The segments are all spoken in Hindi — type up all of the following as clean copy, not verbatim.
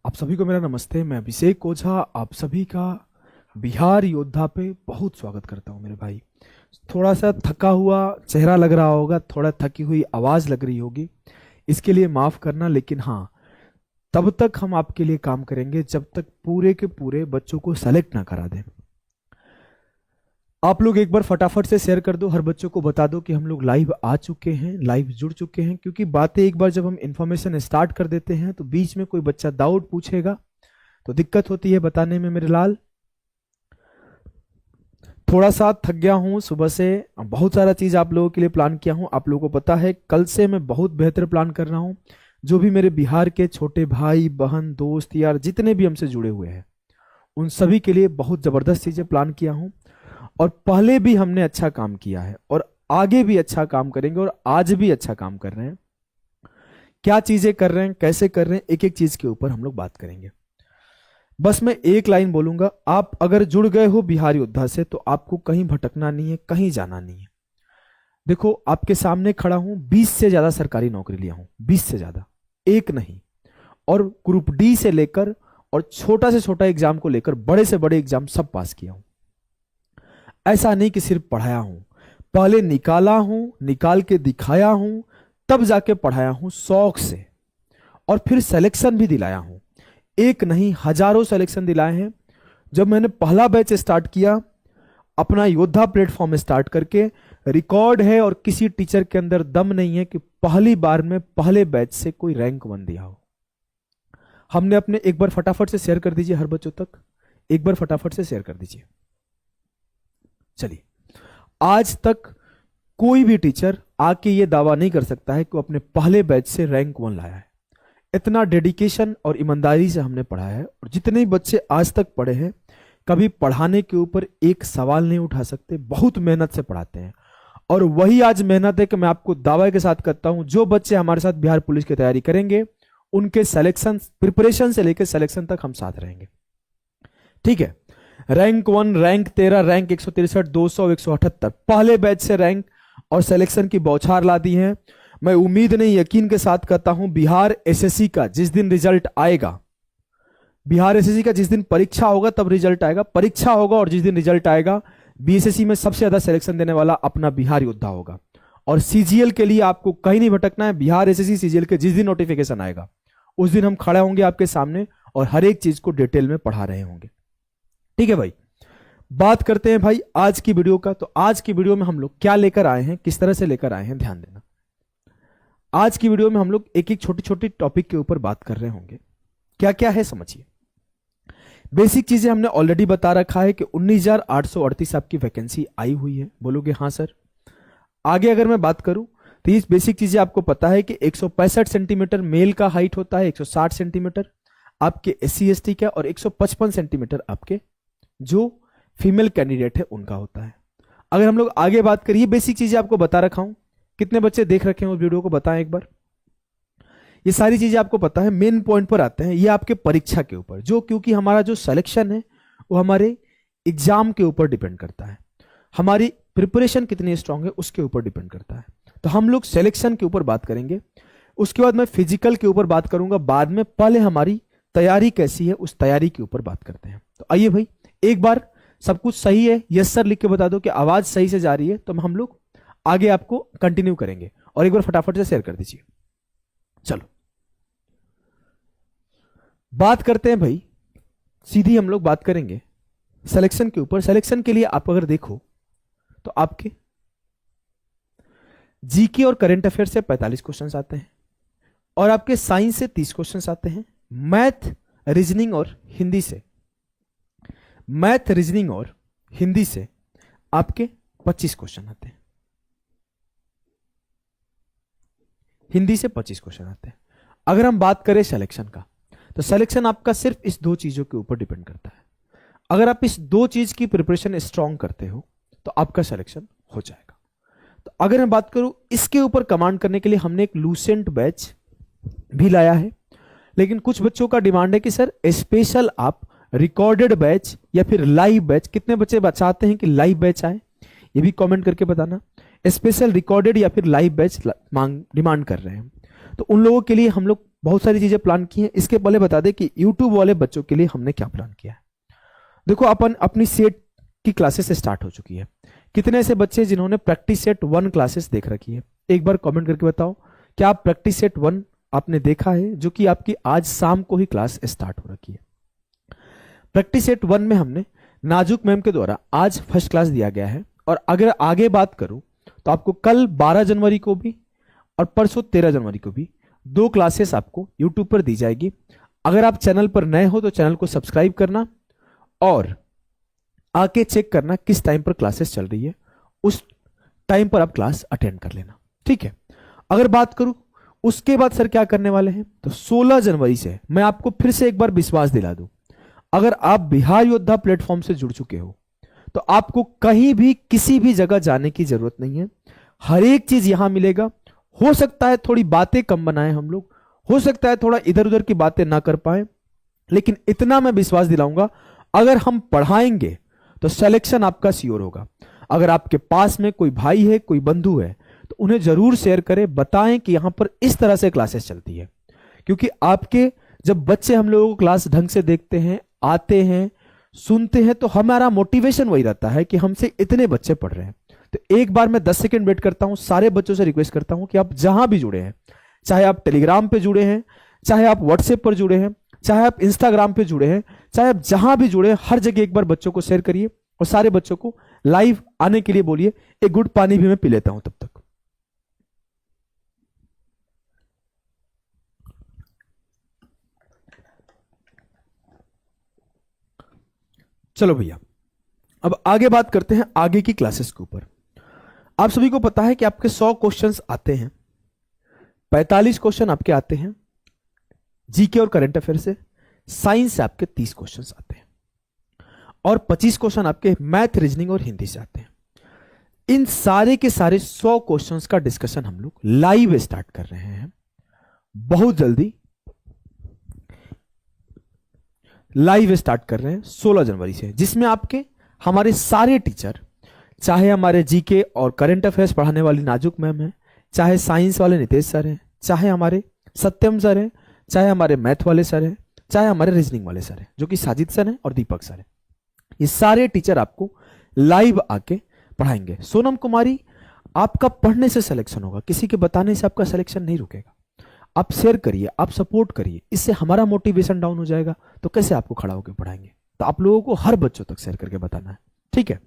आप सभी को मेरा नमस्ते। मैं अभिषेक ओझा आप सभी का बिहार योद्धा पे बहुत स्वागत करता हूं। मेरे भाई, थोड़ा सा थका हुआ चेहरा लग रहा होगा, थोड़ा थकी हुई आवाज़ लग रही होगी, इसके लिए माफ़ करना। लेकिन हाँ, तब तक हम आपके लिए काम करेंगे जब तक पूरे के पूरे बच्चों को सेलेक्ट ना करा दें। आप लोग एक बार फटाफट से शेयर कर दो, हर बच्चों को बता दो कि हम लोग लाइव आ चुके हैं, लाइव जुड़ चुके हैं। क्योंकि बातें एक बार जब हम इंफॉर्मेशन स्टार्ट कर देते हैं तो बीच में कोई बच्चा डाउट पूछेगा तो दिक्कत होती है बताने में। मेरे लाल, थोड़ा सा थक गया हूं, सुबह से बहुत सारा चीज आप लोगों के लिए प्लान किया हूं। आप लोगों को पता है कल से मैं बहुत बेहतर प्लान कर रहा हूं। जो भी मेरे बिहार के छोटे भाई बहन दोस्त यार जितने भी हमसे जुड़े हुए हैं उन सभी के लिए बहुत जबरदस्त चीजें प्लान किया हूं। और पहले भी हमने अच्छा काम किया है और आगे भी अच्छा काम करेंगे और आज भी अच्छा काम कर रहे हैं। क्या चीजें कर रहे हैं, कैसे कर रहे हैं, एक एक चीज के ऊपर हम लोग बात करेंगे। बस मैं एक लाइन बोलूंगा, आप अगर जुड़ गए हो बिहार योद्धा से तो आपको कहीं भटकना नहीं है, कहीं जाना नहीं है। देखो, आपके सामने खड़ा हूं, 20 से ज्यादा सरकारी नौकरी लिया हूं, 20 से ज्यादा, एक नहीं। और ग्रुप डी से लेकर और छोटा से छोटा एग्जाम को लेकर बड़े से बड़े एग्जाम सब पास किया हूं। ऐसा नहीं कि सिर्फ पढ़ाया हूं, पहले निकाला हूं, निकाल के दिखाया हूं, तब जाके पढ़ाया हूं शौक से, और फिर सिलेक्शन भी दिलाया हूं। एक नहीं, हजारों सिलेक्शन दिलाए हैं। जब मैंने पहला बैच स्टार्ट किया अपना योद्धा प्लेटफॉर्म स्टार्ट करके, रिकॉर्ड है और किसी टीचर के अंदर दम नहीं है कि पहली बार में पहले बैच से कोई रैंक 1 दिया हो। हमने अपने, एक बार फटाफट से शेयर कर दीजिए हर बच्चों तक, एक बार फटाफट से शेयर कर दीजिए। चलिए, आज तक कोई भी टीचर आके ये दावा नहीं कर सकता है कि वो अपने पहले बैच से रैंक 1 लाया है। इतना डेडिकेशन और ईमानदारी से हमने पढ़ाया है। और जितने बच्चे आज तक पढ़े हैं, कभी पढ़ाने के ऊपर एक सवाल नहीं उठा सकते, बहुत मेहनत से पढ़ाते हैं। और वही आज मेहनत है कि मैं आपको दावे के साथ कहता हूं, जो बच्चे हमारे साथ बिहार पुलिस की तैयारी करेंगे उनके सिलेक्शन, प्रिपरेशन से लेकर सिलेक्शन तक हम साथ रहेंगे। ठीक है, रैंक 1, रैंक 13, रैंक 163, 200, 178, पहले बैच से रैंक और सिलेक्शन की बौछार ला दी है। मैं उम्मीद नहीं, यकीन के साथ कहता हूं, बिहार एसएससी का जिस दिन रिजल्ट आएगा, बिहार एसएससी का जिस दिन परीक्षा होगा तब रिजल्ट आएगा, परीक्षा होगा और जिस दिन रिजल्ट आएगा, बीएसएससी में सबसे ज्यादा सिलेक्शन देने वाला अपना बिहार योद्धा होगा। और सीजीएल के लिए आपको कहीं नहीं भटकना है। बिहार एसएससी सीजीएल के जिस दिन नोटिफिकेशन आएगा उस दिन हम खड़े होंगे आपके सामने और हर एक चीज को डिटेल में पढ़ा रहे होंगे। ठीक है भाई, बात करते हैं भाई आज की वीडियो का। तो आज की वीडियो में हम लोग क्या लेकर आए हैं, किस तरह से लेकर आए हैं, ध्यान देना। आज की वीडियो में हम लोग एक एक छोटी छोटी टॉपिक के ऊपर बात कर रहे होंगे। क्या क्या है समझिए। बेसिक चीजें हमने ऑलरेडी बता रखा है कि 19,838 आपकी वैकेंसी आई हुई है। बोलोगे हाँ सर। आगे अगर मैं बात करूं तो ये बेसिक चीजें आपको पता है कि 165 सेंटीमीटर मेल का हाइट होता है, 160 सेंटीमीटर आपके SC ST का, और 155 सेंटीमीटर आपके जो फीमेल कैंडिडेट है उनका होता है। अगर हम लोग आगे बात करिए, बेसिक चीजें आपको बता रखा हूं। कितने बच्चे देख रखे हैं उस वीडियो को, बताएं एक बार। ये सारी चीजें आपको पता है। मेन पॉइंट पर आते हैं, ये आपके परीक्षा के ऊपर, जो क्योंकि हमारा जो सिलेक्शन है वो हमारे एग्जाम के ऊपर डिपेंड करता है, हमारी प्रिपरेशन कितनी स्ट्रांग है उसके ऊपर डिपेंड करता है। तो हम लोग सिलेक्शन के ऊपर बात करेंगे, उसके बाद मैं फिजिकल के ऊपर बात करूंगा बाद में। पहले हमारी तैयारी कैसी है उस तैयारी के ऊपर बात करते हैं। तो आइए भाई, एक बार सब कुछ सही है यस सर लिख के बता दो कि आवाज सही से जा रही है, तो हम लोग आगे आपको कंटिन्यू करेंगे। और एक बार फटाफट से शेयर कर दीजिए। चलो बात करते हैं भाई, सीधी हम लोग बात करेंगे सिलेक्शन के ऊपर। सिलेक्शन के लिए आप अगर देखो तो आपके जीके और करंट अफेयर से 45 क्वेश्चंस आते हैं, और आपके साइंस से 30 क्वेश्चंस आते हैं, मैथ रीजनिंग और हिंदी से, मैथ रीजनिंग और हिंदी से आपके 25 क्वेश्चन आते हैं, हिंदी से 25 क्वेश्चन आते हैं। अगर हम बात करें सिलेक्शन का, तो सिलेक्शन आपका सिर्फ इस दो चीजों के ऊपर डिपेंड करता है। अगर आप इस दो चीज की प्रिपरेशन स्ट्रांग करते हो तो आपका सिलेक्शन हो जाएगा। तो अगर मैं बात करूं इसके ऊपर कमांड करने के लिए हमने एक लूसेंट बैच भी लाया है, लेकिन कुछ बच्चों का डिमांड है कि सर स्पेशल आप रिकॉर्डेड बैच या फिर लाइव बैच, कितने बच्चे चाहते हैं कि लाइव बैच आए, ये भी कमेंट करके बताना। स्पेशल रिकॉर्डेड या फिर लाइव बैच मांग डिमांड कर रहे हैं। तो उन लोगों के लिए हम लोग बहुत सारी चीजें प्लान की हैं। इसके पहले बता दें कि यूट्यूब वाले बच्चों के लिए हमने क्या प्लान किया है। देखो, अपन अपनी सेट की क्लासेस स्टार्ट हो चुकी है। कितने ऐसे बच्चे जिन्होंने प्रैक्टिस सेट 1 क्लासेस देख रखी है, एक बार कमेंट करके बताओ, क्या आप प्रैक्टिस सेट 1 आपने देखा है, जो कि आपकी आज शाम को ही क्लास स्टार्ट हो रखी है। प्रैक्टिस सेट 1 में हमने नाजुक मैम के द्वारा आज फर्स्ट क्लास दिया गया है, और अगर आगे बात करूं तो आपको कल 12 जनवरी को भी और परसों 13 जनवरी को भी 2 क्लासेस आपको यूट्यूब पर दी जाएगी। अगर आप चैनल पर नए हो तो चैनल को सब्सक्राइब करना और आके चेक करना किस टाइम पर क्लासेस चल रही है, उस टाइम पर आप क्लास अटेंड कर लेना, ठीक है। अगर बात करूं उसके बाद सर क्या करने वाले हैं, तो 16 जनवरी से मैं आपको फिर से एक बार विश्वास दिला दूं, अगर आप बिहार योद्धा प्लेटफॉर्म से जुड़ चुके हो तो आपको कहीं भी किसी भी जगह जाने की जरूरत नहीं है। हर एक चीज यहां मिलेगा। हो सकता है थोड़ी बातें कम बनाएं हम लोग, हो सकता है थोड़ा इधर उधर की बातें ना कर पाए, लेकिन इतना मैं विश्वास दिलाऊंगा, अगर हम पढ़ाएंगे तो सिलेक्शन आपका श्योर होगा। अगर आपके पास में कोई भाई है, कोई बंधु है, तो उन्हें जरूर शेयर करें, बताएं कि यहां पर इस तरह से क्लासेस चलती है। क्योंकि आपके जब बच्चे हम लोगों को क्लास ढंग से देखते हैं, आते हैं, सुनते हैं, तो हमारा मोटिवेशन वही रहता है कि हमसे इतने बच्चे पढ़ रहे हैं। तो एक बार मैं 10 सेकंड वेट करता हूं, सारे बच्चों से रिक्वेस्ट करता हूं कि आप जहां भी जुड़े हैं, चाहे आप टेलीग्राम पे जुड़े हैं, चाहे आप व्हाट्सएप पर जुड़े हैं, चाहे आप इंस्टाग्राम पे जुड़े हैं, चाहे आप जहां भी जुड़े हैं, हर जगह एक बार बच्चों को शेयर करिए और सारे बच्चों को लाइव आने के लिए बोलिए। एक गुड पानी भी मैं पी लेता हूं तब तक। चलो भैया, अब आगे बात करते हैं आगे की क्लासेस के ऊपर। आप सभी को पता है कि आपके 100 क्वेश्चंस आते हैं, 45 क्वेश्चन आपके आते हैं जीके और करंट अफेयर से, साइंस से आपके 30 क्वेश्चंस आते हैं, और 25 क्वेश्चन आपके मैथ, रीजनिंग और हिंदी से आते हैं। इन सारे के सारे 100 क्वेश्चंस का डिस्कशन हम लोग लाइव स्टार्ट कर रहे हैं बहुत जल्दी। लाइव स्टार्ट कर रहे हैं 16 जनवरी से, जिसमें आपके हमारे सारे टीचर, चाहे हमारे जीके और करंट अफेयर्स पढ़ाने वाली नाजुक मैम है, चाहे साइंस वाले नितेश सर हैं, चाहे हमारे सत्यम सर हैं, चाहे हमारे मैथ वाले सर हैं, चाहे हमारे रीजनिंग वाले सर हैं जो कि साजिद सर हैं और दीपक सर हैं, ये सारे टीचर आपको लाइव आके पढ़ाएंगे। सोनम कुमारी, आपका पढ़ने से सिलेक्शन होगा, किसी के बताने से आपका सिलेक्शन नहीं रुकेगा। आप शेयर करिए, आप सपोर्ट करिए, इससे हमारा मोटिवेशन डाउन हो जाएगा तो कैसे आपको खड़ा होकर पढ़ाएंगे। तो आप लोगों को हर बच्चों तक शेयर करके बताना है, ठीक है।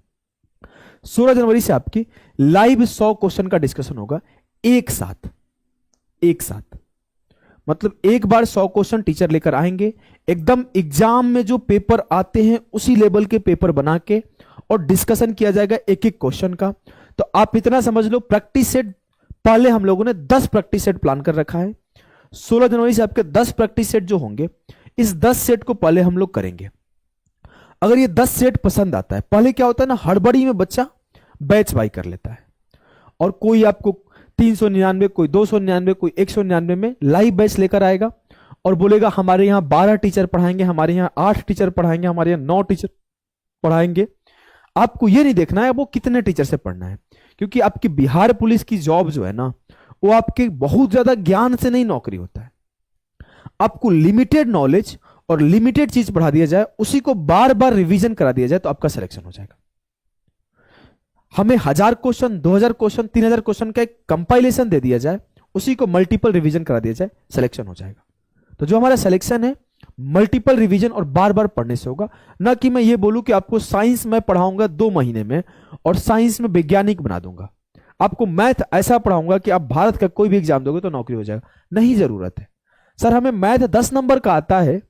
16 जनवरी से आपकी लाइव 100 क्वेश्चन का डिस्कशन होगा एक साथ। मतलब एक बार 100 क्वेश्चन टीचर लेकर आएंगे, एकदम एग्जाम में जो पेपर आते हैं उसी लेवल के पेपर बना के, और डिस्कशन किया जाएगा एक एक क्वेश्चन का। तो आप इतना समझ लो, प्रैक्टिस सेट पहले हम लोगों ने 10 प्रैक्टिस सेट प्लान कर रखा है। 16 जनवरी से आपके 10 प्रैक्टिस सेट जो होंगे, इस 10 सेट को पहले हम लोग करेंगे। अगर ये 10 सेट पसंद आता है, पहले क्या होता है ना, हड़बड़ी में बच्चा बैच बाई कर लेता है, और कोई आपको 399, कोई 299, कोई 199 में लाइव बैच लेकर आएगा और बोलेगा हमारे यहाँ 12 टीचर पढ़ाएंगे, हमारे यहाँ 8 टीचर पढ़ाएंगे, हमारे यहाँ 9 टीचर पढ़ाएंगे। आपको ये नहीं देखना है वो कितने टीचर से पढ़ना है, क्योंकि आपकी बिहार पुलिस की जॉब जो है ना, वो आपके बहुत ज्यादा ज्ञान से नहीं नौकरी होता है। आपको लिमिटेड नॉलेज और लिमिटेड चीज पढ़ा दिया जाए, उसी को बार बार रिवीजन करा दिया जाए तो आपका सिलेक्शन हो जाएगा। हमें 1000 क्वेश्चन, 2000 क्वेश्चन, 3000 क्वेश्चन का एक कंपाइलेशन दे दिया जाए, उसी को मल्टीपल रिवीजन करा दिया जाए, सिलेक्शन हो जाएगा। तो जो हमारा सिलेक्शन है मल्टीपल रिवीजन और बार बार पढ़ने से होगा। ना कि मैं ये बोलूं कि आपको साइंस में पढ़ाऊंगा 2 महीने में और साइंस में वैज्ञानिक बना दूंगा, आपको मैथ ऐसा पढ़ाऊंगा कि आप भारत का कोई भी एग्जाम दोगे तो नौकरी हो जाएगा। नहीं, जरूरत है सर हमें मैथ 10 नंबर का आता है,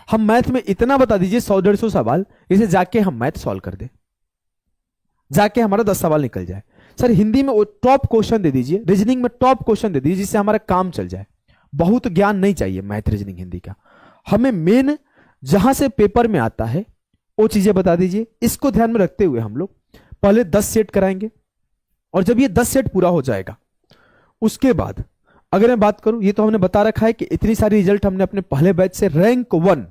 हम मैथ में इतना बता दीजिए 100-150 सवाल, इसे जाके हम मैथ सॉल्व कर दे, जाके हमारा 10 सवाल निकल जाए। सर हिंदी में टॉप क्वेश्चन दे दीजिए, रीजनिंग में टॉप क्वेश्चन दे दीजिए, जिससे हमारा काम चल जाए। बहुत ज्ञान नहीं चाहिए मैथ, रीजनिंग, हिंदी का, हमें मेन जहां से पेपर में आता है वो चीजें बता दीजिए। इसको ध्यान में रखते हुए हम लोग पहले 10 सेट कराएंगे, और जब ये 10 सेट पूरा हो जाएगा उसके बाद अगर मैं बात करूं, ये तो हमने बता रखा है कि इतनी सारी रिजल्ट हमने अपने पहले बैच से रैंक 1,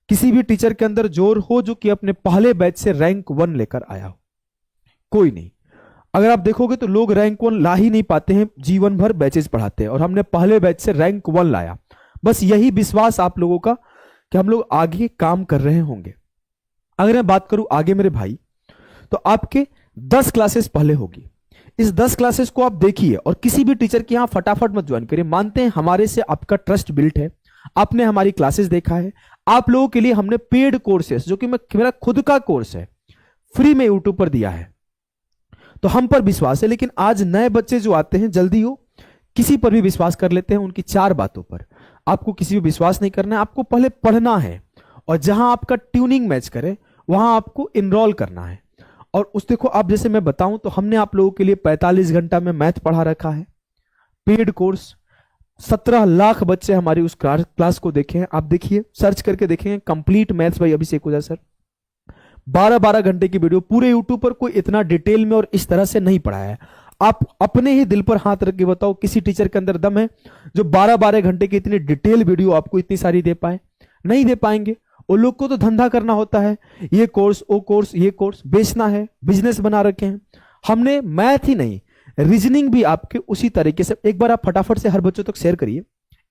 किसी भी टीचर के अंदर जोर हो जो कि अपने पहले बैच से रैंक 1 लेकर आया हो, कोई नहीं। अगर आप देखोगे तो लोग रैंक 1 ला ही नहीं पाते हैं, जीवन भर बैचेस पढ़ाते हैं, और हमने पहले बैच से रैंक 1 लाया। बस यही विश्वास आप लोगों का कि हम लोग आगे काम कर रहे होंगे। अगर मैं बात करूं आगे मेरे भाई, तो आपके 10 क्लासेस पहले होगी। इस 10 क्लासेस को आप देखिए और किसी भी टीचर के यहां फटाफट मत ज्वाइन करिए। मानते हैं हमारे से आपका ट्रस्ट बिल्ट है, आपने हमारी क्लासेस देखा है, आप लोगों के लिए हमने पेड कोर्सेस, जो कि मेरा खुद का कोर्स है, फ्री में यूट्यूब पर दिया है, तो हम पर विश्वास है। लेकिन आज नए बच्चे जो आते हैं, जल्दी हो किसी पर भी विश्वास कर लेते हैं, उनकी 4 बातों पर। आपको किसी भी विश्वास नहीं करना है, आपको पहले पढ़ना है, और जहां आपका ट्यूनिंग मैच करे वहां आपको इनरोल करना है। और उस देखो, आप जैसे मैं बताऊं तो हमने आप लोगों के लिए 45 घंटा में मैथ पढ़ा रखा है, पेड कोर्स। 17 लाख बच्चे हमारी उस क्लास को देखे हैं। आप देखिए, सर्च करके देखेंगे, complete maths by Abhishek Ojha sir. 12-12 घंटे की वीडियो, पूरे यूट्यूब पर कोई इतना डिटेल में और इस तरह से नहीं पढ़ाया है। आप अपने ही दिल पर हाथ रख के बताओ, किसी टीचर के अंदर दम है जो 12-12 घंटे की इतनी डिटेल वीडियो आपको इतनी सारी दे पाए? नहीं दे पाएंगे। वो लोग को तो धंधा करना होता है, ये कोर्स, वो कोर्स, ये कोर्स बेचना है, बिजनेस बना रखे हैं। हमने मैथ ही नहीं, रीजनिंग भी आपके उसी तरीके से। एक बार आप फटाफट से हर बच्चों तक शेयर करिए,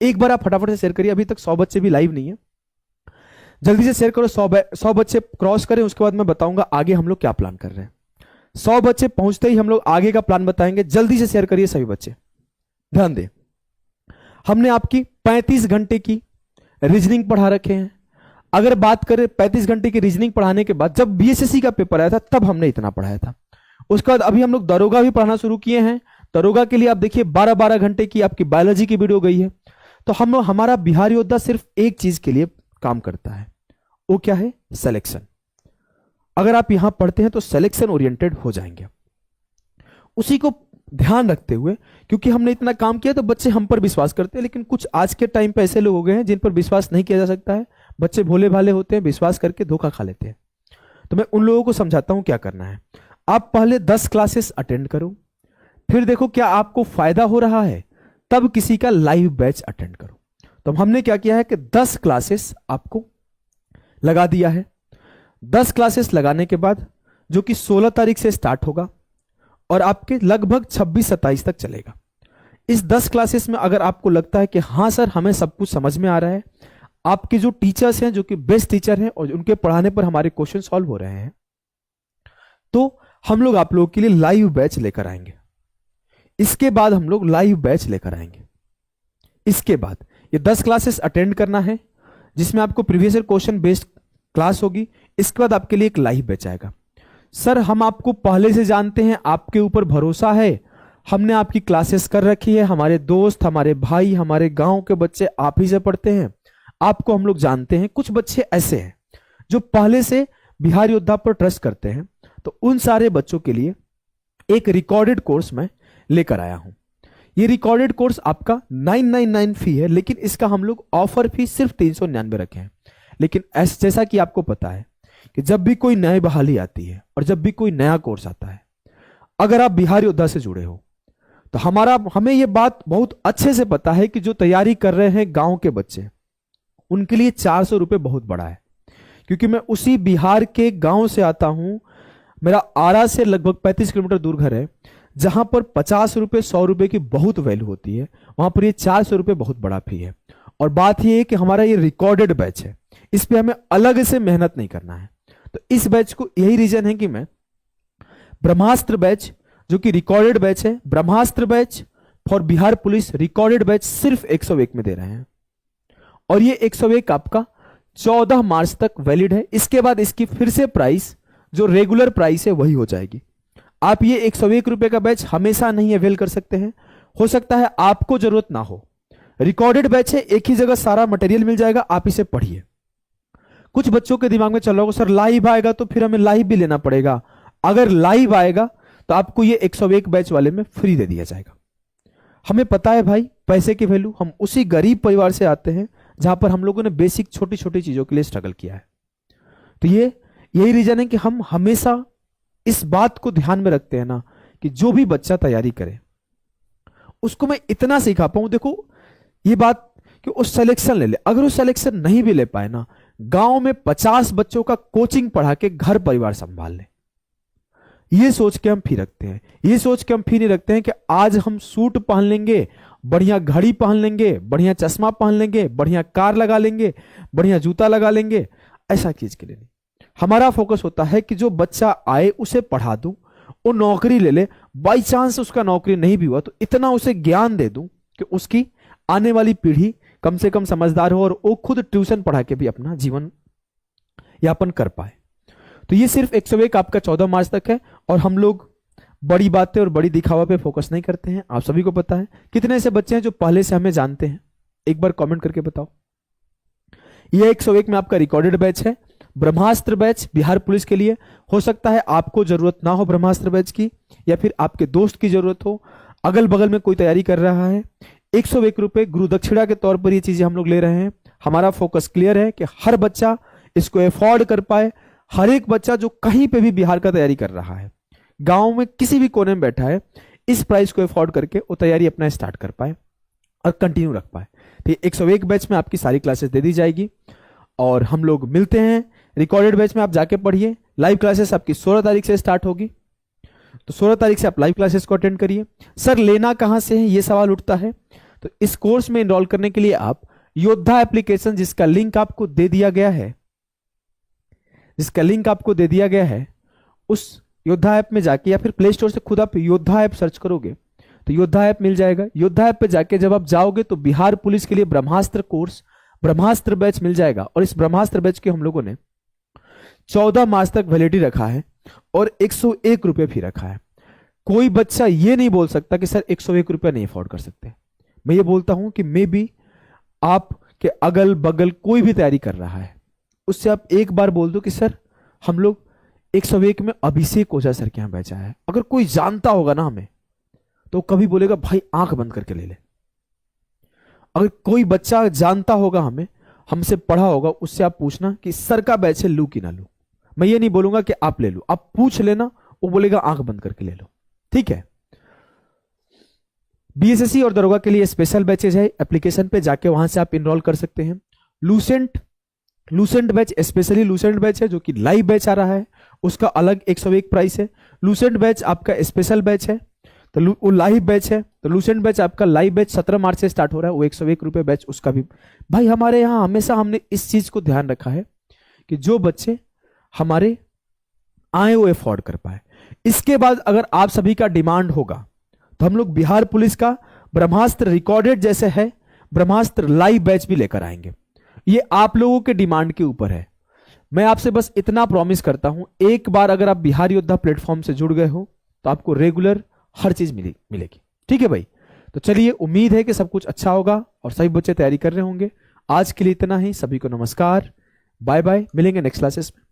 एक बार आप फटाफट से शेयर करिए। अभी तक 100 बच्चे भी लाइव नहीं है, जल्दी से शेयर करो। 100 बच्चे क्रॉस करें, उसके बाद मैं बताऊंगा आगे हम लोग क्या प्लान कर रहे हैं। 100 बच्चे पहुंचते ही हम लोग आगे का प्लान बताएंगे। जल्दी से शेयर करिए सभी बच्चे, ध्यान दें। हमने आपकी 35 घंटे की रीजनिंग पढ़ा रखे हैं। अगर बात करें 35 घंटे की रीजनिंग पढ़ाने के बाद, जब बीएसएससी का पेपर आया था तब हमने इतना पढ़ाया था। उसके बाद अभी हम लोग दरोगा भी पढ़ाना शुरू किए हैं। दरोगा के लिए आप देखिए 12-12 घंटे की आपकी बायोलॉजी की वीडियो गई है। तो हमारा बिहार योद्धा सिर्फ एक चीज के लिए काम करता है, वो क्या है? सिलेक्शन। अगर आप यहां पढ़ते हैं तो सिलेक्शन ओरिएंटेड हो जाएंगे। उसी को ध्यान रखते हुए, क्योंकि हमने इतना काम किया तो बच्चे हम पर विश्वास करते हैं। लेकिन कुछ आज के टाइम पे ऐसे लोग हो गए हैं जिन पर विश्वास नहीं किया जा सकता है। बच्चे भोले भाले होते हैं, विश्वास करके धोखा खा लेते हैं। तो मैं उन लोगों को समझाता हूं क्या करना है। आप पहले 10 क्लासेस अटेंड करो, फिर देखो क्या आपको फायदा हो रहा है, तब किसी का लाइव बैच अटेंड करो। तो हमने क्या किया है कि 10 क्लासेस आपको लगा दिया है। 10 क्लासेस लगाने के बाद, जो कि 16 तारीख से स्टार्ट होगा और आपके लगभग 26-27 तक चलेगा। इस 10 क्लासेस में अगर आपको लगता है कि हाँ सर हमें सब कुछ समझ में आ रहा है, आपके जो टीचर्स हैं, जो कि बेस्ट टीचर हैं और उनके पढ़ाने पर हमारे क्वेश्चन सॉल्व हो रहे हैं, तो हम लोग आप लोगों के लिए लाइव बैच लेकर आएंगे। इसके बाद हम लोग लाइव बैच लेकर आएंगे। इसके बाद ये 10 क्लासेस अटेंड करना है, जिसमें आपको previous year question based class होगी। इसके बाद आपके लिए एक लाइव बैच आएगा। सर हम आपको पहले से जानते हैं, आपके ऊपर भरोसा है, हमने आपकी क्लासेस कर रखी है, हमारे दोस्त, हमारे भाई, हमारे गांव के बच्चे आप ही से पढ़ते हैं, आपको हम लोग जानते हैं। कुछ बच्चे ऐसे हैं जो पहले से बिहार योद्धा पर ट्रस्ट करते हैं, तो उन सारे बच्चों के लिए एक रिकॉर्डेड कोर्स मैं लेकर आया हूं। ये रिकॉर्डेड कोर्स आपका 999 फी है, लेकिन इसका हम लोग ऑफर फी सिर्फ 399 रखे हैं। लेकिन जैसा कि आपको पता है कि जब भी कोई नई बहाली आती है और जब भी कोई नया कोर्स आता है, अगर आप बिहार योद्धा से जुड़े हो तो हमें यह बात बहुत अच्छे से पता है कि जो तैयारी कर रहे हैं गांव के बच्चे, उनके लिए 400 रुपये बहुत बड़ा है। क्योंकि मैं उसी बिहार के गांव से आता हूं, मेरा आरा से लगभग 35 किलोमीटर दूर घर है, जहां पर 50 रुपये 100 रुपये की बहुत वैल्यू होती है, वहां पर ये 400 रुपये बहुत बड़ा फी है। और बात यह है कि हमारा ये रिकॉर्डेड बैच है, इस पे हमें अलग से मेहनत नहीं करना है। तो इस बैच को, यही रीजन है कि मैं ब्रह्मास्त्र बैच, जो कि रिकॉर्डेड बैच है, Brahmastra batch for Bihar police recorded batch सिर्फ 101 में दे रहे हैं। और ये 101 आपका 14 मार्च तक वैलिड है। इसके बाद इसकी फिर से प्राइस, जो रेगुलर प्राइस है, वही हो जाएगी। आप ये 101 रुपए का बैच हमेशा नहीं अवेल कर सकते हैं, हो सकता है आपको जरूरत ना हो। रिकॉर्डेड बैच है, एक ही जगह सारा मटेरियल मिल जाएगा, आप इसे पढ़िए। कुछ बच्चों के दिमाग में चल रहा होगा सर लाइव आएगा तो फिर हमें लाइव भी लेना पड़ेगा। अगर लाइव आएगा तो आपको ये 101 बैच वाले में फ्री दे दिया जाएगा। हमें पता है भाई पैसे की वैल्यू, हम उसी गरीब परिवार से आते हैं जहां पर हम लोगों ने बेसिक छोटी छोटी चीजों के लिए स्ट्रगल किया है। तो यही रीजन है कि हम हमेशा इस बात को ध्यान में रखते हैं ना, कि जो भी बच्चा तैयारी करे उसको मैं इतना सिखा पाऊं। देखो ये बात कि वो सिलेक्शन ले ले, अगर वो सिलेक्शन नहीं भी ले पाए ना, गांव में 50 बच्चों का कोचिंग पढ़ा के घर परिवार संभाल ले। ये सोच के हम फी रखते हैं। ये सोच के हम फी नहीं रखते हैं कि आज हम सूट पहन लेंगे, बढ़िया घड़ी पहन लेंगे, बढ़िया चश्मा पहन लेंगे, बढ़िया कार लगा लेंगे, बढ़िया जूता लगा लेंगे, ऐसा चीज के लिए नहीं। हमारा फोकस होता है कि जो बच्चा आए उसे पढ़ा दूं, वो नौकरी ले ले, बाई चांस उसका नौकरी नहीं भी हुआ तो इतना उसे ज्ञान दे दूं कि उसकी आने वाली पीढ़ी कम से कम समझदार हो और वो खुद ट्यूशन पढ़ा के भी अपना जीवन यापन कर पाए। तो ये सिर्फ 101 आपका 14 मार्च तक है और हम लोग बड़ी बातें और बड़ी दिखावा पे फोकस नहीं करते हैं। आप सभी को पता है। कितने ऐसे बच्चे हैं जो पहले से हमें जानते हैं? एक बार कमेंट करके बताओ। ये 101 में आपका रिकॉर्डेड बैच है, ब्रह्मास्त्र बैच बिहार पुलिस के लिए। हो सकता है आपको जरूरत ना हो ब्रह्मास्त्र बैच की, या फिर आपके दोस्त की जरूरत हो, अगल बगल में कोई तैयारी कर रहा है। 101 रुपए गुरु दक्षिणा के तौर पर ये चीजें हम लोग ले रहे हैं। हमारा फोकस क्लियर है कि हर बच्चा इसको एफोर्ड कर पाए। हर एक बच्चा जो कहीं पे भी बिहार का तैयारी कर रहा है, गांव में किसी भी कोने में बैठा है, इस प्राइस को एफोर्ड करके वो तैयारी अपना स्टार्ट कर पाए और कंटिन्यू रख पाए। तो 101 बैच में आपकी सारी क्लासेस दे दी जाएगी और हम लोग मिलते हैं। रिकॉर्डेड बैच में आप जाके पढ़िए। लाइव क्लासेस आपकी 16 तारीख से स्टार्ट होगी, तो 16 तारीख से आप लाइव क्लासेस को अटेंड करिए। सर लेना कहां से है, ये सवाल उठता है। तो इस कोर्स में एनरोल करने के लिए आप योद्धा एप्लीकेशन, जिसका लिंक आपको दे दिया गया है, उस योद्धा ऐप में जाके या फिर प्ले स्टोर से खुद आप योद्धा ऐप सर्च करोगे तो योद्धा ऐप मिल जाएगा। योद्धा ऐप पे जाके जब आप जाओगे तो बिहार पुलिस के लिए ब्रह्मास्त्र कोर्स, ब्रह्मास्त्र बैच मिल जाएगा। और इस ब्रह्मास्त्र बैच के हम लोगों ने 14 मार्च तक वैलिडिटी रखा है और 101 रुपये फी रखा है। कोई बच्चा ये नहीं बोल सकता कि सर 101 रुपया नहीं अफोर्ड कर सकते। मैं ये बोलता हूं कि मे बी आपके अगल बगल कोई भी तैयारी कर रहा है, उससे आप एक बार बोल दो कि सर हम लोग 101 में अभिषेक ओझा सर के यहां बैचा है। अगर कोई जानता होगा ना हमें तो कभी बोलेगा भाई आंख बंद करके ले ले। अगर कोई बच्चा जानता होगा हमें, हमसे पढ़ा होगा, उससे आप पूछना कि सर का बैच है लू कि ना लू। मैं ये नहीं बोलूंगा कि आप ले लो, आप पूछ लेना, वो बोलेगा आंख बंद करके ले लो। ठीक है। बीएसएससी और दरोगा के लिए स्पेशल बैचेज है, एप्लीकेशन पे जाके वहां से आप इनरोल कर सकते हैं। Lucent batch, specially Lucent batch है जो कि लाइव बैच आ रहा है, उसका अलग 101 प्राइस है। लूसेंट बैच आपका स्पेशल बैच है, तो वो लाइव बैच है। तो लूसेंट बैच आपका लाइव बैच 17 मार्च से स्टार्ट हो रहा है, वो 101 रुपये बैच उसका भी। भाई हमारे यहाँ हमेशा हमने इस चीज को ध्यान रखा है कि जो बच्चे हमारे आए वो अफोर्ड कर पाए। इसके बाद अगर आप सभी का डिमांड होगा तो हम लोग बिहार पुलिस का ब्रह्मास्त्र रिकॉर्डेड जैसे है, ब्रह्मास्त्र लाइव बैच भी लेकर आएंगे। ये आप लोगों के डिमांड के ऊपर है। मैं आपसे बस इतना प्रॉमिस करता हूं, एक बार अगर आप बिहार योद्धा प्लेटफॉर्म से जुड़ गए हो तो आपको रेगुलर हर चीज मिलेगी। ठीक है भाई। तो चलिए, उम्मीद है कि सब कुछ अच्छा होगा और सभी बच्चे तैयारी कर रहे होंगे। आज के लिए इतना ही। सभी को नमस्कार, बाय बाय, मिलेंगे नेक्स्ट क्लासेस में।